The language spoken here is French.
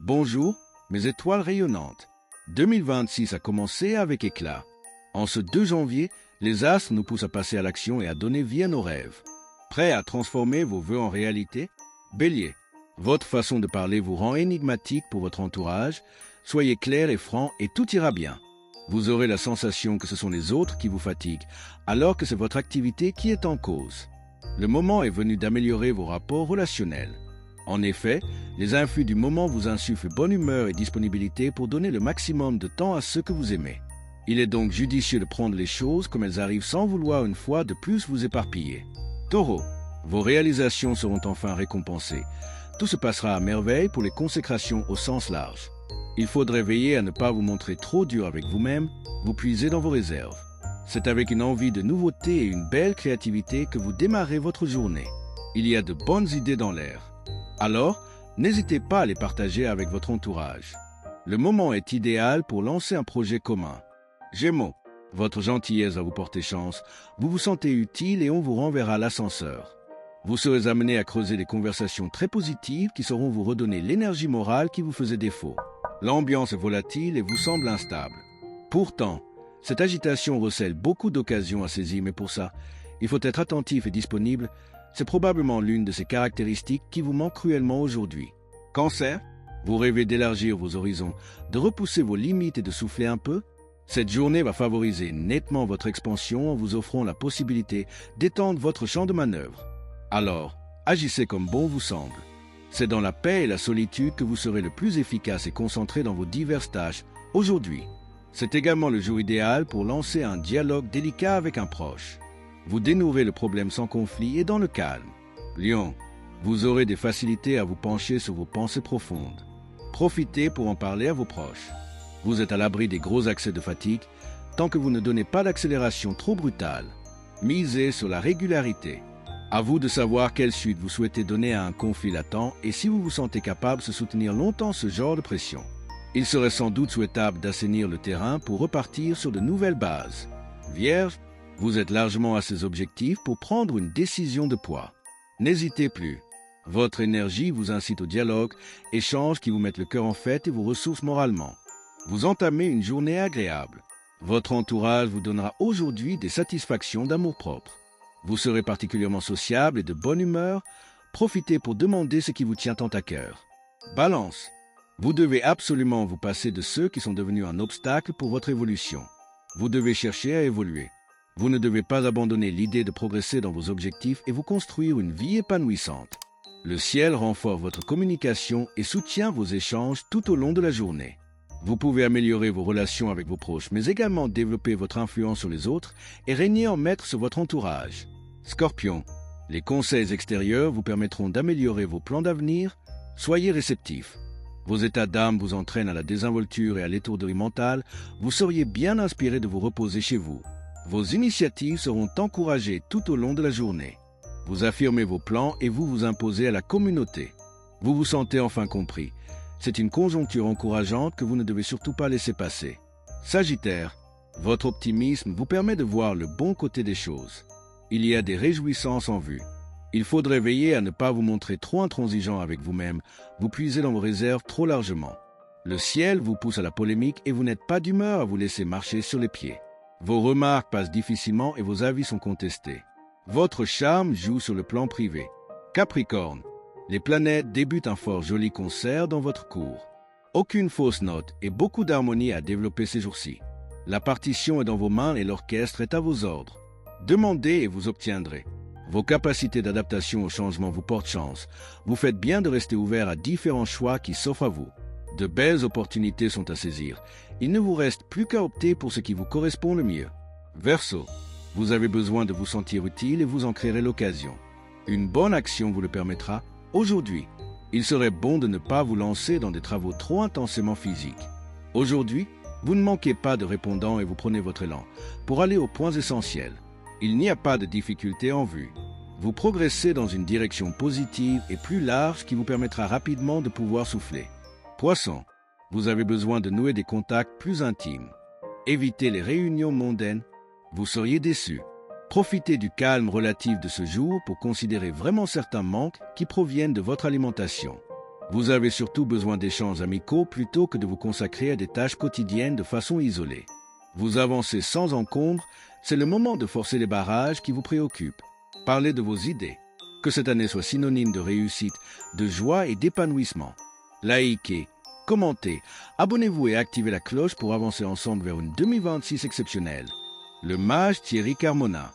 Bonjour, mes étoiles rayonnantes. 2026 a commencé avec éclat. En ce 2 janvier, les astres nous poussent à passer à l'action et à donner vie à nos rêves. Prêts à transformer vos vœux en réalité? Bélier, votre façon de parler vous rend énigmatique pour votre entourage. Soyez clair et franc et tout ira bien. Vous aurez la sensation que ce sont les autres qui vous fatiguent, alors que c'est votre activité qui est en cause. Le moment est venu d'améliorer vos rapports relationnels. En effet, les influx du moment vous insufflent bonne humeur et disponibilité pour donner le maximum de temps à ceux que vous aimez. Il est donc judicieux de prendre les choses comme elles arrivent sans vouloir une fois de plus vous éparpiller. Taureau, vos réalisations seront enfin récompensées. Tout se passera à merveille pour les consécrations au sens large. Il faudrait veiller à ne pas vous montrer trop dur avec vous-même, vous puiser dans vos réserves. C'est avec une envie de nouveauté et une belle créativité que vous démarrez votre journée. Il y a de bonnes idées dans l'air. Alors, n'hésitez pas à les partager avec votre entourage. Le moment est idéal pour lancer un projet commun. Gémeaux, votre gentillesse va vous porter chance, vous vous sentez utile et on vous renverra l'ascenseur. Vous serez amené à creuser des conversations très positives qui sauront vous redonner l'énergie morale qui vous faisait défaut. L'ambiance est volatile et vous semble instable. Pourtant, cette agitation recèle beaucoup d'occasions à saisir, mais pour ça, il faut être attentif et disponible. C'est probablement l'une de ces caractéristiques qui vous manque cruellement aujourd'hui. Cancer, vous rêvez d'élargir vos horizons, de repousser vos limites et de souffler un peu? Cette journée va favoriser nettement votre expansion en vous offrant la possibilité d'étendre votre champ de manœuvre. Alors, agissez comme bon vous semble. C'est dans la paix et la solitude que vous serez le plus efficace et concentré dans vos diverses tâches aujourd'hui. C'est également le jour idéal pour lancer un dialogue délicat avec un proche. Vous dénouerez le problème sans conflit et dans le calme. Lion, vous aurez des facilités à vous pencher sur vos pensées profondes. Profitez pour en parler à vos proches. Vous êtes à l'abri des gros accès de fatigue tant que vous ne donnez pas d'accélération trop brutale. Misez sur la régularité. À vous de savoir quelle suite vous souhaitez donner à un conflit latent et si vous vous sentez capable de soutenir longtemps ce genre de pression. Il serait sans doute souhaitable d'assainir le terrain pour repartir sur de nouvelles bases. Vierge, vous êtes largement à ces objectifs pour prendre une décision de poids. N'hésitez plus. Votre énergie vous incite au dialogue, échanges qui vous mettent le cœur en fête et vous ressourcent moralement. Vous entamez une journée agréable. Votre entourage vous donnera aujourd'hui des satisfactions d'amour-propre. Vous serez particulièrement sociable et de bonne humeur. Profitez pour demander ce qui vous tient tant à cœur. Balance. Vous devez absolument vous passer de ceux qui sont devenus un obstacle pour votre évolution. Vous devez chercher à évoluer. Vous ne devez pas abandonner l'idée de progresser dans vos objectifs et vous construire une vie épanouissante. Le ciel renforce votre communication et soutient vos échanges tout au long de la journée. Vous pouvez améliorer vos relations avec vos proches, mais également développer votre influence sur les autres et régner en maître sur votre entourage. Scorpion, les conseils extérieurs vous permettront d'améliorer vos plans d'avenir. Soyez réceptifs. Vos états d'âme vous entraînent à la désinvolture et à l'étourderie mentale. Vous seriez bien inspiré de vous reposer chez vous. Vos initiatives seront encouragées tout au long de la journée. Vous affirmez vos plans et vous vous imposez à la communauté. Vous vous sentez enfin compris. C'est une conjoncture encourageante que vous ne devez surtout pas laisser passer. Sagittaire, votre optimisme vous permet de voir le bon côté des choses. Il y a des réjouissances en vue. Il faudrait veiller à ne pas vous montrer trop intransigeant avec vous-même, vous puiser dans vos réserves trop largement. Le ciel vous pousse à la polémique et vous n'êtes pas d'humeur à vous laisser marcher sur les pieds. Vos remarques passent difficilement et vos avis sont contestés. Votre charme joue sur le plan privé. Capricorne, les planètes débutent un fort joli concert dans votre cours. Aucune fausse note et beaucoup d'harmonie à développer ces jours-ci. La partition est dans vos mains et l'orchestre est à vos ordres. Demandez et vous obtiendrez. Vos capacités d'adaptation au changement vous portent chance. Vous faites bien de rester ouvert à différents choix qui s'offrent à vous. De belles opportunités sont à saisir. Il ne vous reste plus qu'à opter pour ce qui vous correspond le mieux. Verseau, vous avez besoin de vous sentir utile et vous en créerez l'occasion. Une bonne action vous le permettra. Aujourd'hui, il serait bon de ne pas vous lancer dans des travaux trop intensément physiques. Aujourd'hui, vous ne manquez pas de répondants et vous prenez votre élan pour aller aux points essentiels. Il n'y a pas de difficulté en vue. Vous progressez dans une direction positive et plus large qui vous permettra rapidement de pouvoir souffler. Poisson, vous avez besoin de nouer des contacts plus intimes. Évitez les réunions mondaines. Vous seriez déçu. Profitez du calme relatif de ce jour pour considérer vraiment certains manques qui proviennent de votre alimentation. Vous avez surtout besoin d'échanges amicaux plutôt que de vous consacrer à des tâches quotidiennes de façon isolée. Vous avancez sans encombre, c'est le moment de forcer les barrages qui vous préoccupent. Parlez de vos idées. Que cette année soit synonyme de réussite, de joie et d'épanouissement. Likez, commentez, abonnez-vous et activez la cloche pour avancer ensemble vers une 2026 exceptionnelle. Le mage Thierry Carmona.